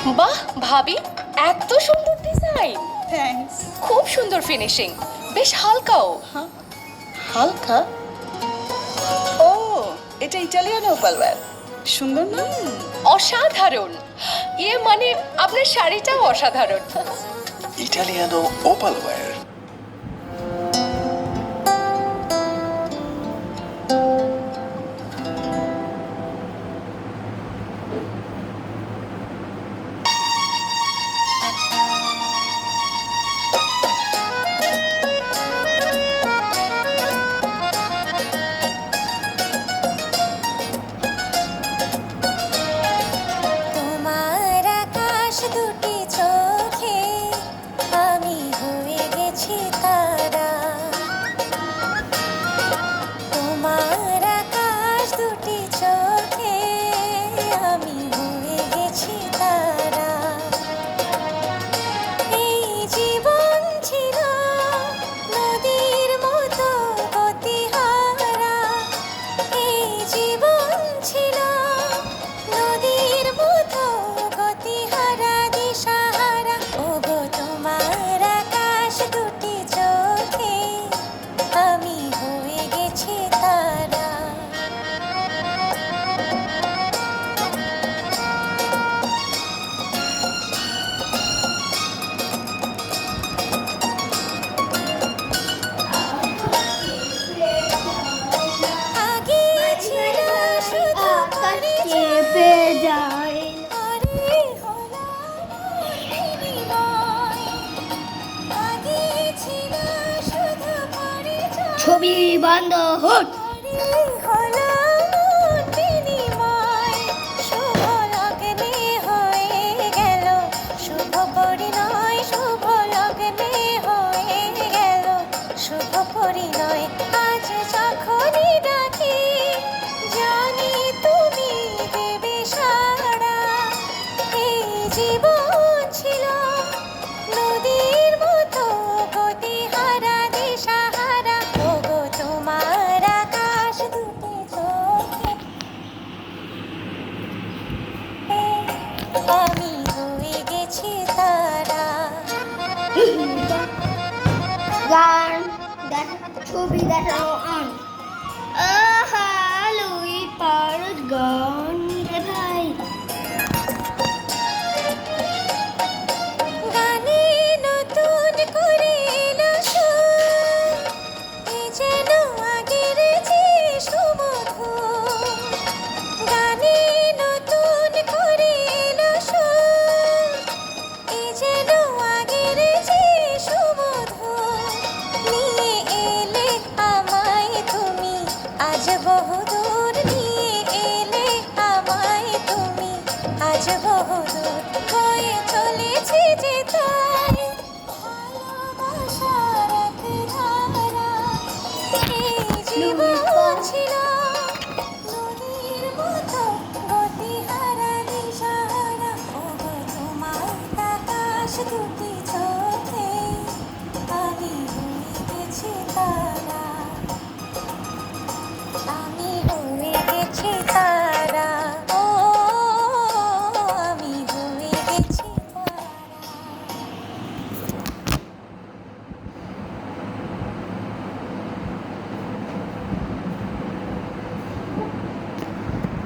বাহ ভাবি, এত সুন্দর ডিজাইন! থ্যাঙ্কস। খুব সুন্দর ফিনিশিং, বেশ হালকাও। হালকা? ও, এটা ইটালিয়ান ওপালওয়্যার। সুন্দর না? অসাধারণ। মানে আপনার শাড়িটাও অসাধারণ। ইটালিয়ানো ওপালওয়্যার। তোমার আকাশ দুটি চোখে আমি হয়ে গেছি তারা। তোমার আকাশ দুটি চোখে আমি হয়ে গেছি তারা। এই জীবন ছিল নদীর মতো গতিহারা। এই জীবন ছিল নদীর মতো গতিহারা, দিশাহারা। ওগো তোমার আকাশ দুটি চোখে আমি হয়ে গেছি তারা। আগে ছিল শুধু পরিচয়, পরে হলো বিনিময়। আগে ছিল শুধু পরিচয়, ছবি বন্ধ হোক। পরে হলো বিনিময়। শুভ লগ্নে হয়ে গেল শুভ পরিণয়, শুভ লগ্নে হয়ে গেল শুভ পরিণয়। আজ যখনই ডাকি জানি তুমি দেবে সাড়া। এই জীবন ছিল নদীর মতো গতিহারা, দিশাহারা। ওগো তোমার আকাশ দুটি চোখে আমি হয়ে গেছি তারা। গান ছবি দেখানো